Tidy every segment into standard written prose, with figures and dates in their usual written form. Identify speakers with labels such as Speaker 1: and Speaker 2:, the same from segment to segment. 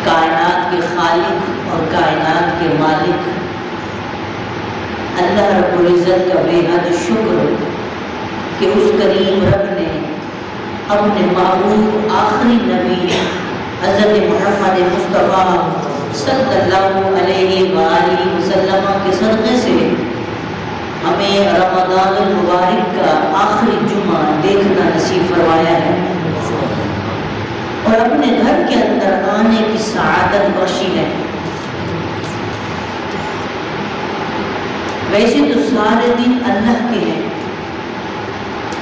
Speaker 1: کائنات کے خالق اور کائنات کے مالک اللہ رب العزت کا بے حد شکر کہ اس کریم رب نے اپنے محبوب آخری نبی حضرت محمد مصطفیٰ صلی اللہ علیہ وآلہ وسلم کے صدقے سے ہمیں رمضان المبارک کا آخری جمعہ دیکھنا نصیب فرمایا ہے اور اپنے گھر کے اندر آنے کی سعادت بخشی ہے۔ ویسے تو سارے دن اللہ کے ہیں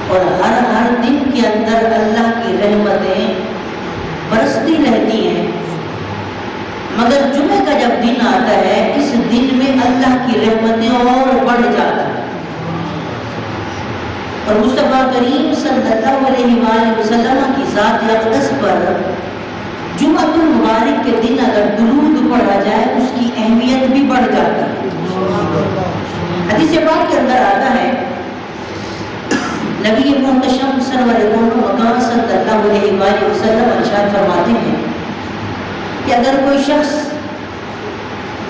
Speaker 1: اور ہر دن کے اندر اللہ کی رحمتیں برستی رہتی ہیں، مگر جمعے کا جب دن آتا ہے اس دن میں اللہ کی رحمتیں اور بڑھ جاتی ہیں اور مصطفیٰ کریم صلی اللہ علیہ وآلہ وسلم کی ذات اقدس پر جمعہ المبارک کے دن اگر درود پڑھا جائے اس کی اہمیت بھی بڑھ جاتی ہے۔ حدیث پاک کے اندر آتا ہے نبی محتشم سرور کون مقام صلی اللہ علیہ وآلہ وسلم ارشاد فرماتے ہیں کہ اگر کوئی شخص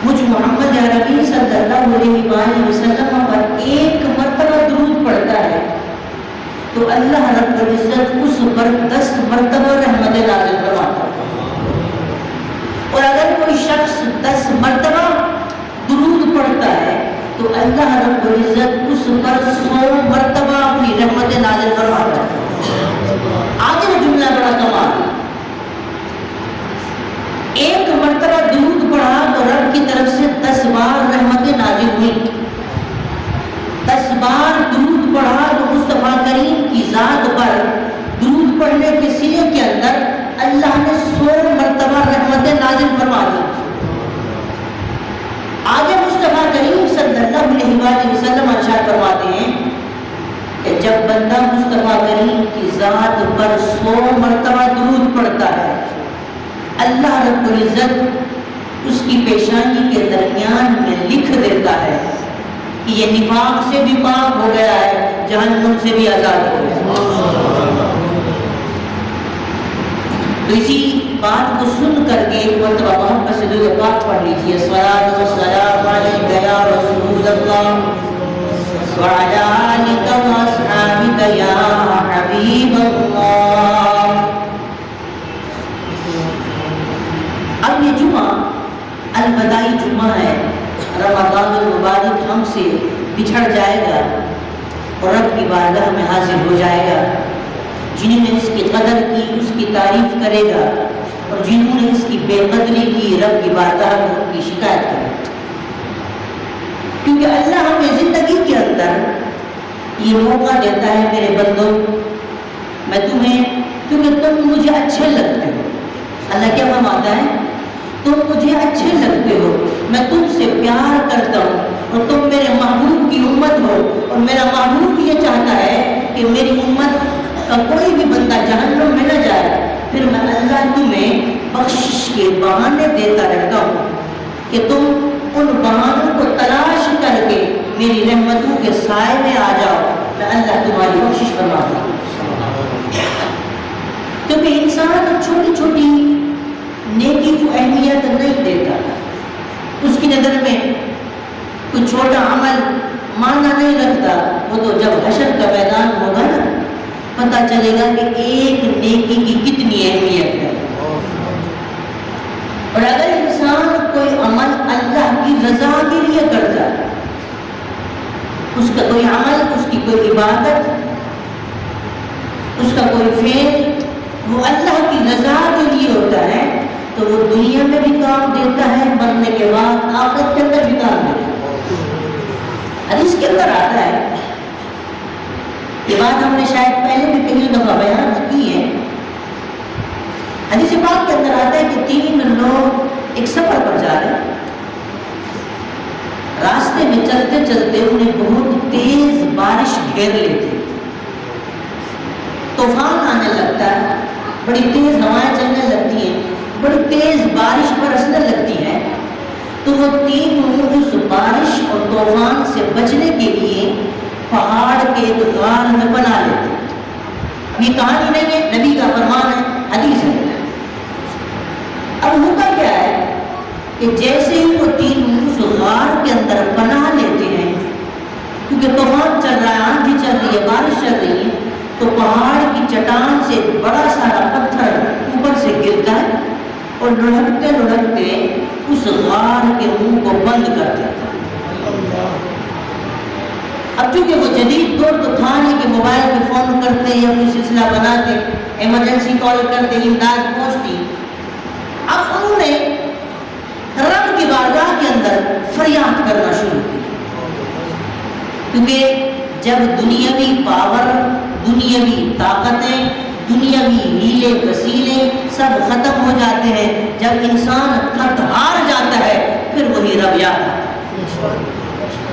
Speaker 1: مجھ محمد عربی صلی اللہ علیہ وآلہ وسلم پر ایک مرتبہ درود پڑھتا ہے تو اللہ رب العزت اس پر 10 مرتبہ رحمت نازل فرماتا ہے، اور اگر کوئی شخص 10 مرتبہ درود پڑھتا ہے تو اللہ رب العزت اس پر 100 مرتبہ اپنی رحمت نازل فرماتا ہے۔ آگے جملہ بڑا کمال، ایک مرتبہ درود پڑھا تو رب کی طرف سے 10 بار رحمتیں نازل ہوئی، 10 بار درود پڑھا تو مصطفیٰ کریم کی ذات پر درود پڑھنے کے سلے کے اندر اللہ نے 100 مرتبہ رحمتیں نازل فرما دی۔ آگے مصطفیٰ کریم صلی اللہ علیہ وآلہ وسلم ارشاد فرماتے ہیں کہ جب بندہ مصطفیٰ کریم کی ذات پر 100 مرتبہ درود پڑھتا ہے اللہ رب العزت اس کی پیشانی کے درمیان میں لکھ دیتا ہے کہ یہ نفاق سے بھی پاک ہو گیا ہے، جہنم سے بھی آزاد ہو گیا ہے۔ تو اسی بات کو سن کر کے ایک مرتبہ محمد سے درود پاک پڑھ لیجیے، الصلاۃ والسلام علیک یا رسول اللہ وعلی آلک واصحابک یا حبیب اللہ۔ اب یہ جمعہ الوداعی جمعہ ہے، رمضان المبارک ہم سے بچھڑ جائے گا اور رب کی بارگاہ میں حاضر ہو جائے گا۔ جنہوں نے اس کی قدر کی اس کی تعریف کرے گا اور جنہوں نے اس کی بے قدری کی رب کی بارگاہ میں ان کی شکایت کرے گا، کیونکہ اللہ ہمیں زندگی کے اندر یہ موقع دیتا ہے میرے بندوں میں تمہیں، کیونکہ تم مجھے اچھے لگتے ہو۔ اللہ کیا فرماتا ہے؟ تم مجھے اچھے لگتے ہو، میں تم سے پیار کرتا ہوں اور تم میرے محبوب کی امت ہو، اور میرا محبوب یہ چاہتا ہے کہ میری امت کا کوئی بھی بندہ جہنم میں نہ جائے۔ پھر میں اللہ تمہیں بخشش کے بہانے دیتا رہتا ہوں کہ تم ان بہانوں کو تلاش کر کے میری رحمتوں کے سائے میں آ جاؤ، میں اللہ تمہاری بخشش فرماتا ہوں۔ کیونکہ انسان چھوٹی چھوٹی نیکی کو اہمیت نہیں دیتا، اس کی نظر میں کوئی چھوٹا عمل معنی نہیں رکھتا، وہ تو جب حشر کا میدان ہوگا نا پتہ چلے گا کہ ایک نیکی کی کتنی اہمیت ہے۔ اور اگر انسان کوئی عمل اللہ کی رضا کے لیے کرتا ہے، اس کا کوئی عمل، اس کی کوئی عبادت، اس کا کوئی فعل وہ اللہ کی رضا کے لیے ہوتا ہے تو وہ دنیا میں بھی کام دیتا ہے، مرنے کے بعد آخرت کے اندر بھی کام دیتا ہے۔ حدیث کے اندر آتا ہے، یہ بات ہم نے شاید پہلے بھی کئی دفعہ بیان کی ہے، حدیث پاک کے اندر آتا ہے کہ 3 لوگ ایک سفر پر جا رہے ہیں، راستے میں چلتے چلتے انہیں بہت تیز بارش گھیر لیتی، طوفان آنے لگتا ہے، بڑی تیز ہوائیں چلنے لگتی ہیں، بڑی تیز بارش برسنے لگتی ہے، تو وہ تینوں اس بارش اور طوفان سے بچنے کے لیے پہاڑ کے غار میں بنا لیتے۔ یہ کہانی نہیں ہے، نبی کا فرمان ہے، حدیث ہے۔ اب ہوتا کیا کہ جیسے ہی وہ تینوں اس غار کے اندر پناہ لیتے ہیں، کیونکہ طوفان چل رہا ہے، آندھی چل رہی ہے، بارش چل رہی ہے، تو پہاڑ کی چٹان سے بڑا سارا پتھر اوپر سے گرتا ہے اور لڑکتے لڑکتے اس غار کے منہ کو بند کر دیتا ہے۔ اب چونکہ وہ جدید دور تو تھا نہیں کہ موبائل پہ فون کرتے یا کوئی سلسلہ بناتے، ایمرجنسی کال کرتے، امداد پہنچتی۔ اب انہوں نے رب کی بارگاہ کے اندر فریاد کرنا شروع کی، کیونکہ جب دنیاوی پاور، دنیاوی طاقتیں، دنیاوی ہیلے وسیلے سب ختم ہو جاتے ہیں، جب انسان تھک ہار جاتا ہے، پھر وہی رب یاد آتا ہے۔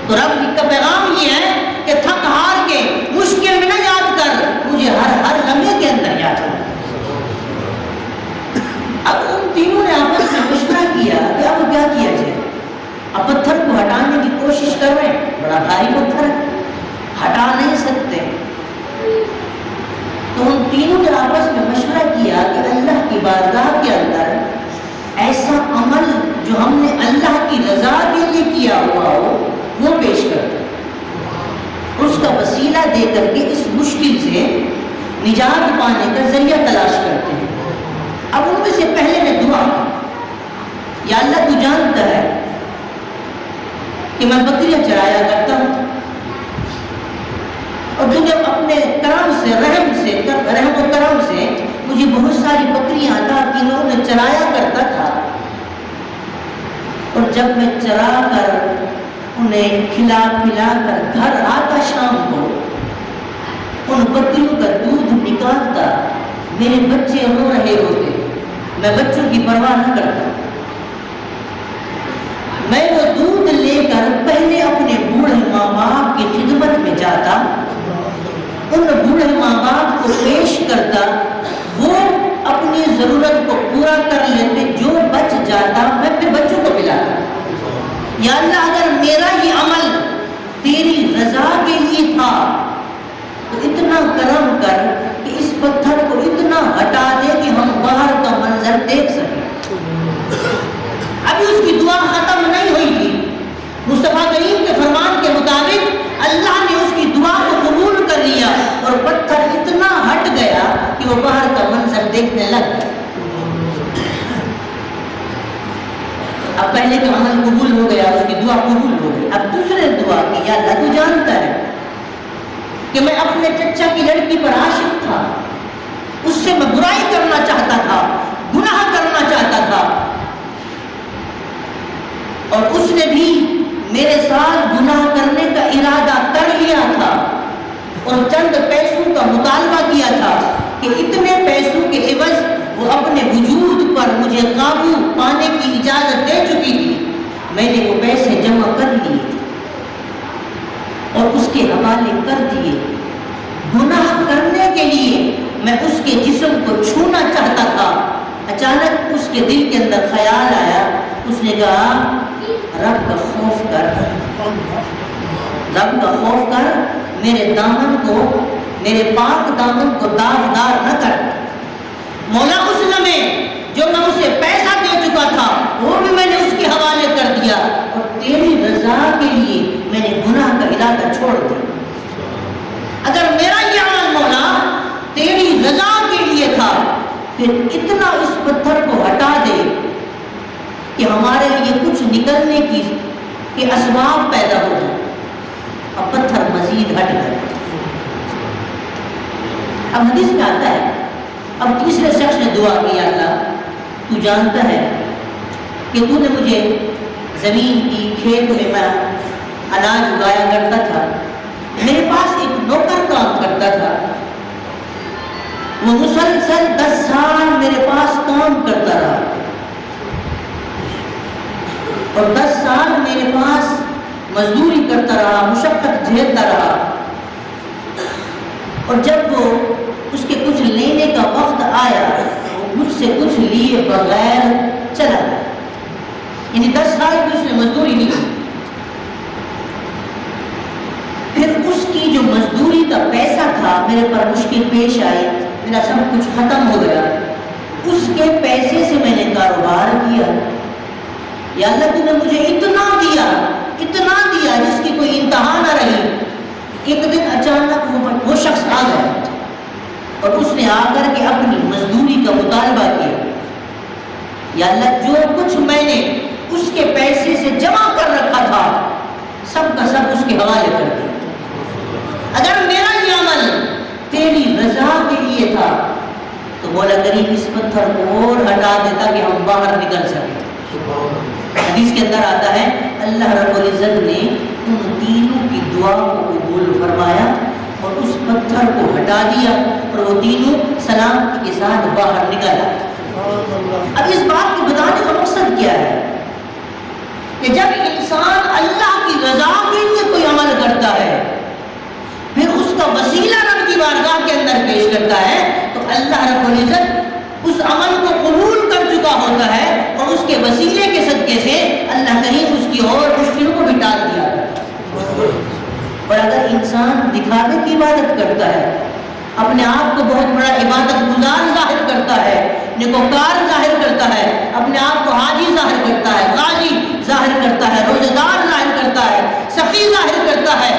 Speaker 1: تو رب کا پیغام یہ ہے کہ تھک ہار کے مشکل میں نہ یاد کر، مجھے ہر لمحے کے اندر یاد کر۔ اب ان تینوں نے آپس میں مشورہ کیا کہ اب کیا کیا جائے۔ اب پتھر کو ہٹانے کی کوشش کر رہے ہیں، بڑا بھاری پتھر ہے، ہٹا نہیں سکتے۔ تو ان تینوں نے آپس میں مشورہ کیا کہ اللہ کی بارگاہ کے اندر ایسا عمل جو ہم نے اللہ کی رضا کے لیے کیا ہوا ہو وہ پیش کرتے ہیں، اس کا وسیلہ دے کر کے اس مشکل سے نجات پانے کا ذریعہ تلاش کرتے ہیں۔ اب ان میں سے پہلے نے دعا کی، یا اللہ تو جانتا ہے کہ میں بکریاں چرایا کرتا ہوں، اور تو جب اپنے کرم سے رحم و کرم سے مجھے بہت ساری بکریاں عطا کی، میں انہیں چرایا کرتا تھا، اور جب میں چرا کر انہیں کھلا پلا کر گھر آتا شام کو، ان بکریوں کا دودھ نکالتا، میرے بچے رو رہے ہوتے، میں بچوں کی پرواہ نہ کرتا، میں وہ دودھ لے کر پہلے اپنے بوڑھے ماں باپ کی خدمت میں جاتا، ان بوڑھے ماں باپ کو پیش کرتا، وہ اپنی ضرورت کو پورا کر لیتے، جو بچ جاتا میں پھر بچوں کو پلاتا۔ یا اللہ اگر میرا یہ عمل تیری رضا کے لیے تھا تو اتنا کرم کر کہ اس پتھر کو اتنا ہٹا دے کہ ہم باہر کا منظر دیکھ سکیں۔ ابھی اس کی دعا ختم نہیں ہوئی تھی، مصطفیٰ کریم کے فرمان کے مطابق اللہ نے اس کی دعا کو قبول کر لیا اور پتھر اتنا ہٹ گیا کہ وہ باہر کا منظر دیکھنے لگ گیا۔ اب پہلے تو عمل قبول ہو گیا، اس کی دعا قبول ہو گئی۔ اب دوسرے دعا کی، یا اللہ تو جانتا ہے کہ میں اپنے چچا کی لڑکی پر عاشق تھا، اس سے میں برائی کرنا چاہتا تھا، گناہ کرنا چاہتا تھا، اور اس نے بھی میرے ساتھ گناہ کرنے کا ارادہ کر لیا تھا، اور چند پیسوں کا مطالبہ کیا تھا کہ اتنے پیسوں کے عوض وہ اپنے وجود پر مجھے قابو پانے کی اجازت دے چکی تھی۔ میں نے وہ پیسے جمع کر لیے اور اس کے حوالے کر دیے۔ گناہ کرنے کے لیے میں اس کے جسم کو چھونا چاہتا تھا، اچانک اس کے دل کے اندر خیال آیا، اس نے کہا رب کا خوف کر، رب کا خوف کر، میرے دامن کو، میرے پاک دامن کو داغدار نہ کر۔ مولا اس لمحے جو میں اسے پیسہ دے چکا تھا وہ بھی میں نے اس کے حوالے کر دیا، اور تیری رضا کے لیے میں نے گناہ کا ارادہ چھوڑ دیا۔ اگر میرا یہ عمل مولا تیری رضا کے لیے تھا، پھر اتنا اس پتھر کو ہٹا دے کہ ہمارے لیے کچھ نکلنے کے اسباب پیدا ہو جائے۔ اب پتھر مزید ہٹ گئے۔ اب حدیث میں آتا ہے، اب تیسرے شخص نے دعا کی، اللہ تو جانتا ہے کہ تو نے مجھے زمین کی، کھیت میں میں اناج اگایا کرتا تھا، میرے پاس ایک نوکر کام کرتا تھا، وہ مسلسل 10 سال میرے پاس کام کرتا رہا، اور 10 سال میرے پاس مزدوری کرتا رہا، مشقت جھیلتا رہا، اور جب وہ اس کے کچھ لینے کا وقت آیا وہ مجھ سے کچھ لیے بغیر چلا گیا، یعنی 10 سال کی اس نے مزدوری نہیں کی۔ پھر اس کی جو مزدوری کا پیسہ تھا، میرے پر مشکل پیش آئی، میرا سب کچھ ختم ہو گیا، اس کے پیسے سے میں نے کاروبار کیا۔ یا اللہ تو نے مجھے اتنا دیا جس کی کوئی انتہا نہ رہی. ایک دن اچانک وہ شخص آ گیا اور اس نے آ کر کے اپنی مزدوری کا مطالبہ کیا. یا اللہ جو کچھ میں نے اس کے پیسے سے جمع کر رکھا تھا سب کا سب اس کے حوالے کر دیا. اگر میرا یہ عمل تیری رضا کے لیے تھا تو مولا کریم اس پتھر کو اور ہٹا دیتا کہ ہم باہر نکل سکیں. حدیث کے اندر آتا ہے اللہ رب العزت نے ان تینوں کی دعا کو قبول فرمایا اور اس پتھر کو ہٹا دیا اور وہ تینوں سلامتی کے ساتھ باہر نکل آئے. اب اس بات کو بتانے کا مقصد کیا ہے کہ جب انسان اللہ کی رضا کے لیے کوئی عمل کرتا ہے پھر اس کا وسیلہ رب کی بارگاہ کے اندر پیش کرتا ہے تو اللہ رب العزت اس عمل کو قبول کر چکا ہوتا ہے اور اس کے وسیلے کے صدقے سے اللہ کریم اس کی اور مشکلوں کو بھی ٹال دیا. اور اگر انسان دکھاوے کی عبادت کرتا ہے اپنے آپ کو بہت بڑا عبادت گزار ظاہر کرتا ہے نیکوکار ظاہر کرتا ہے اپنے آپ کو حاجی ظاہر کرتا ہے غازی ظاہر کرتا ہے روزہ دار ظاہر کرتا ہے سخی ظاہر کرتا ہے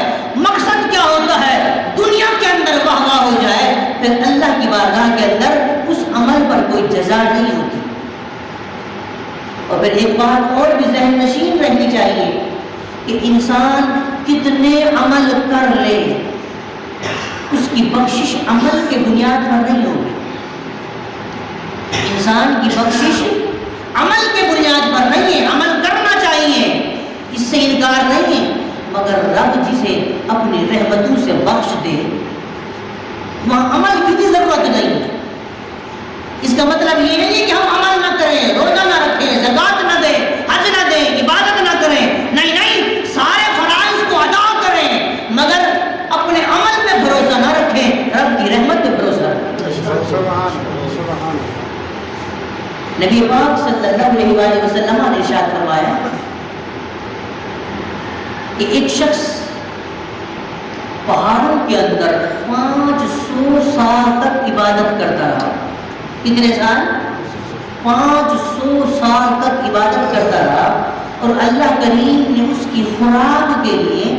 Speaker 1: مقصد کیا ہوتا ہے دنیا کے اندر واہ واہ ہو جائے پھر اللہ کی بارگاہ کے اندر اس عمل پر کوئی جزا نہیں ہوتی. اور پھر ایک بات اور بھی ذہن نشین رہنی چاہیے کہ انسان کتنے عمل کر لے اس کی بخشش عمل کے بنیاد پر نہیں ہوگی. انسان کی بخشش عمل کے بنیاد پر نہیں ہے. عمل کرنا چاہیے اس سے انکار نہیں ہے مگر رب جسے اپنی رحمتوں سے بخش دے وہاں عمل کی ضرورت نہیں. اس کا مطلب یہ نہیں ہے کہ ہم عمل نہ کریں روزہ نہ رکھیں زکوٰۃ نہ دیں حج نہ دیں عبادت نہ کریں نہیں سارے فرائض کو ادا کریں مگر اپنے عمل پہ بھروسہ نہ رکھیں رب کی رحمت پہ بھروسہ رکھیں. نبی پاک صلی اللہ علیہ وآلہ وسلم نے ارشاد فرمایا کہ ایک شخص پہاڑوں کے اندر 500 سال تک عبادت کرتا رہا. کتنے سال؟ 500 سال تک عبادت کرتا رہا اور اللہ کریم نے اس کی خوراک کے لیے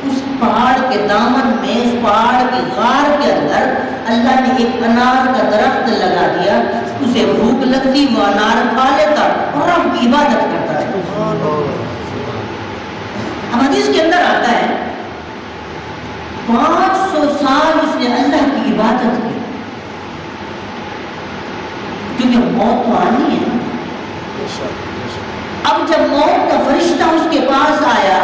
Speaker 1: اس پہاڑ کے دامن میں اس پہاڑ کی غار کے اندر اللہ نے ایک انار کا درخت لگا دیا. اسے بھوک لگتی وہ انار کھا لیتا اور رب کی عبادت کرتا رہتا. اب حدیث کے اندر آتا ہے 500 سال اس نے اللہ کی عبادت کی کیونکہ موت تو آنی ہے. اب جب موت کا فرشتہ اس کے پاس آیا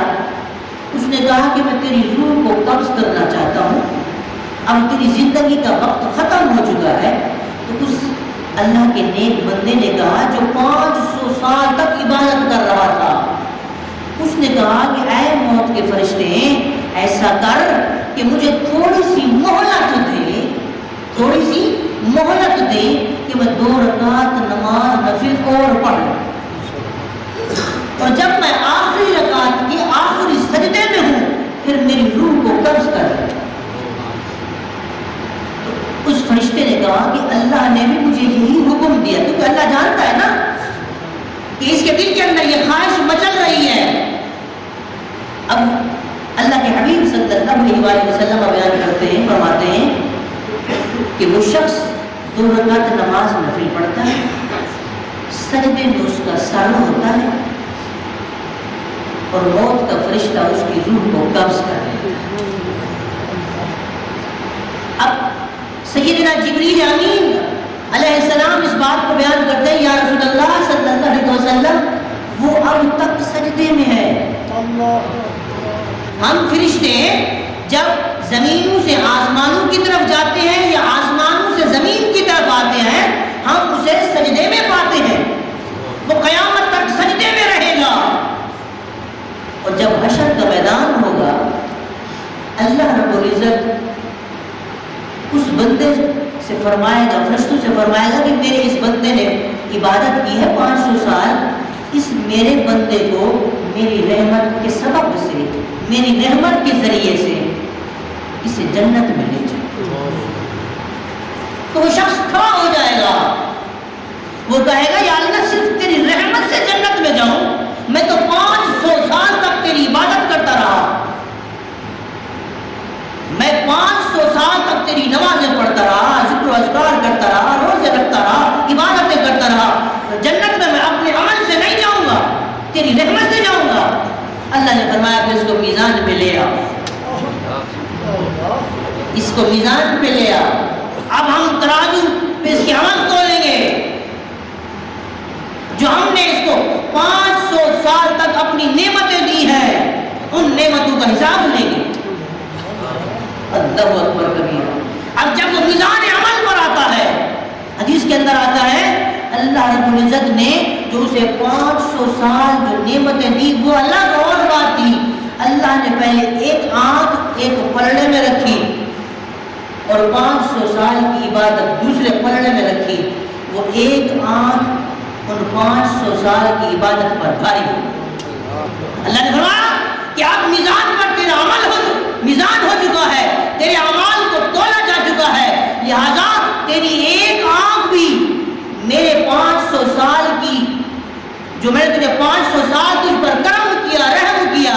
Speaker 1: اس نے کہا کہ میں تیری روح کو قبض کرنا چاہتا ہوں اب تیری زندگی کا وقت ختم ہو چکا ہے. تو اس اللہ کے نیک بندے نے کہا جو 500 سال تک عبادت کر رہا تھا اس نے کہا کہ اے موت کے فرشتے ایسا کر کہ مجھے تھوڑی سی مہلت دے کہ میں 2 رکعت نماز نفل اور پڑھ لوں اور جب میں آخری رکعت کے آخری سجدے میں ہوں پھر میری روح کو قبض کر لے. اس فرشتے نے کہا کہ اللہ نے بھی مجھے یہی حکم دیا کیونکہ اللہ جانتا ہے نا کہ اس کے دل کے اندر یہ خواہش مچل رہی ہے. اب اللہ کے حبیب صلی اللہ علیہ وسلم بیان کرتے ہیں فرماتے ہیں کہ وہ شخص 2 رکعت نماز نفل پڑھتا ہے سجدے میں اس کا سر ہوتا ہے اور موت کا فرشتہ اس کی روح کو قبض کر لیتا ہے. اب سیدنا جبریل امین علیہ السلام اس بات کو بیان کرتے ہیں یا رسول اللہ صلی اللہ علیہ وسلم وہ اب تک سجدے میں ہے. ہم فرشتے جب زمینوں سے آسمانوں کی طرف جاتے ہیں یا آسمانوں سے زمین کی طرف آتے ہیں ہم اسے سجدے میں پاتے ہیں. وہ قیامت تک سجدے میں رہے گا اور جب حشر کا میدان ہوگا اللہ رب العزت اس بندے سے فرمائے گا فرشتوں سے فرمائے گا کہ میرے اس بندے نے عبادت کی ہے 500 سال اس میرے بندے کو میری رحمت کے سبب سے میری رحمت کے ذریعے سے اسے جنت میں لے جاؤ. تو وہ شخص کھڑا ہو جائے گا وہ کہے گا یا اللہ صرف تیری رحمت سے جنت میں جاؤں میں اللہ نے فرمایا کہ اس کو میزان پہ لے آؤ، اس کو میزان پہ لے آؤ، اب ہم ترازو پہ اس کے عمل تولیں گے، جو ہم نے اس کو 500 سال تک اپنی نعمتیں دی ہیں ان نعمتوں کا حساب لیں گے۔ اللہ اکبر کبیرہ۔ اب جب وہ میزان عمل پر آتا ہے، حدیث کے اندر آتا ہے اللہ رب العزت نے جو اسے 500 سال جو نعمتیں دی وہ الگ اور بات تھی۔ اللہ نے پہلے ایک آنکھ ایک پلڑے میں رکھی اور 500 سال کی عبادت دوسرے پلڑے میں رکھی، وہ ایک آنکھ ان 500 سال کی عبادت پر بھاری ہو۔ اللہ نے فرمایا کہ اب میزان پر تیرا میزان ہو چکا ہے، تیرے اعمال کو تولا جا چکا ہے، لہذا تیری ایک آنکھ بھی میرے 500 سال کی جو میں نے تجھے 500 سال تجھ پر کرم کیا، رحم کیا،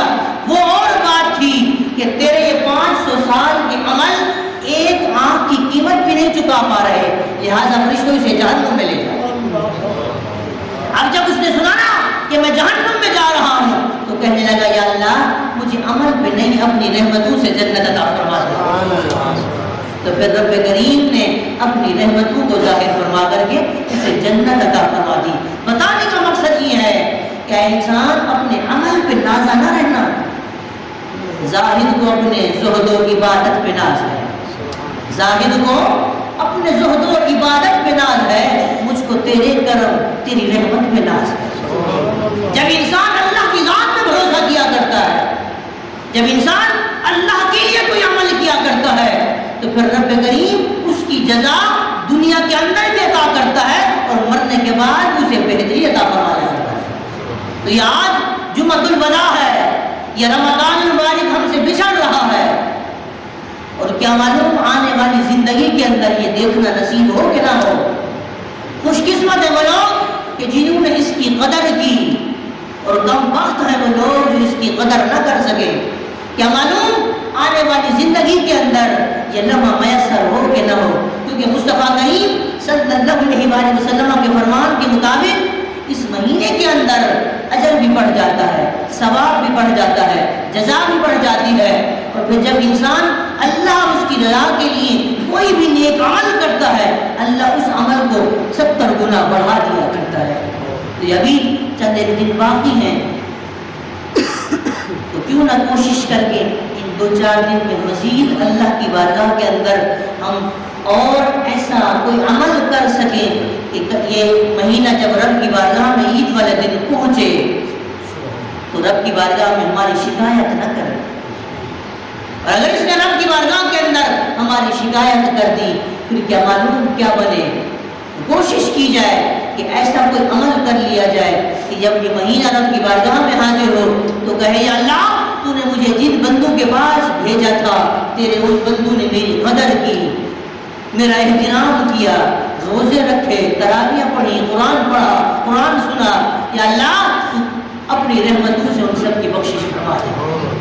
Speaker 1: وہ اور بات تھی کہ تیرے یہ 500 سال کے عمل ایک آنکھ کی قیمت بھی نہیں چکا پا رہے، لہذا فرشتوں اسے جہنم میں لے جاؤ۔ اب جب اس نے سنا نا کہ میں جہنم میں جا رہا ہوں تو کہنے لگا یا اللہ مجھے عمل پہ نہیں اپنی رحمتوں سے جنت عطا فرما دے۔ تو پھر رب کریم نے اپنی رحمتوں کو ظاہر فرما کر کے اسے جنت عطا فرما دی۔ بتانے کا مقصد یہ ہے کہ انسان اپنے عمل پہ نازا نہ رہنا، زاہد کو اپنے زہد و عبادت پہ ناز ہے، زاہد کو اپنے زہد و عبادت پہ ناز ہے، مجھ کو تیرے کرم تیری رحمت پہ ناز ہے۔ جب انسان اللہ کی ذات پہ بھروسہ کیا کرتا ہے، جب انسان اللہ کے لیے کوئی عمل کیا کرتا ہے تو پھر رب کریم اس کی جزا دنیا کے اندر بھی عطا کرتا ہے اور مرنے کے بعد اسے بہتری عطا فرما جاتا ہے۔ تو یہ آج جمعۃ الوداع ہے، یہ رمضان المبارک ہم سے بچھڑ رہا ہے، اور کیا معلوم آنے والی زندگی کے اندر یہ دیکھنا نصیب ہو کہ نہ ہو۔ خوش قسمت ہے وہ لوگ کہ جنہوں نے اس کی قدر کی، اور کم وقت ہے وہ لوگ جو اس کی قدر نہ کر سکے۔ کیا معلوم آنے والی زندگی کے اندر یہ لمحہ میسر ہو کہ نہ ہو، کیونکہ مصطفیٰ کریم صلی اللہ علیہ وآلہ وسلم کے فرمان کے مطابق اس مہینے کے اندر اجر بھی بڑھ جاتا ہے، ثواب بھی بڑھ جاتا ہے، جزا بھی بڑھ جاتی ہے، اور پھر جب انسان اللہ اس کی رضا کے لیے کوئی بھی نیک عمل کرتا ہے اللہ اس عمل کو 70 گنا بڑھا دیا کرتا ہے۔ تو ابھی چند ایک دن باقی ہیں تو کیوں نہ کوشش کر کے ان 2-4 دن میں مزید اللہ کی بارگاہ کے اندر ہم اور ایسا کوئی عمل کر سکیں کہ یہ مہینہ جب رب کی بارگاہ میں عید والے دن پہنچے تو رب کی بارگاہ میں ہماری شکایت نہ کرے، اور اگر اس نے رب کی بارگاہ کے اندر ہماری شکایت کر دی پھر کیا معلوم کیا بنے۔ کوشش کی جائے کہ ایسا کوئی عمل کر لیا جائے کہ جب یہ مہینہ رب کی بارگاہ میں حاضر ہو تو کہے یا اللہ تو نے مجھے جن بندوں کے پاس بھیجا تھا تیرے اس بندوں نے میری قدر کی، میرا احترام کیا، روزے رکھے، تراویح پڑھی، قرآن پڑھا، قرآن سنا، یا اللہ تو اپنی رحمتوں سے ان سب کی بخشش فرما دے۔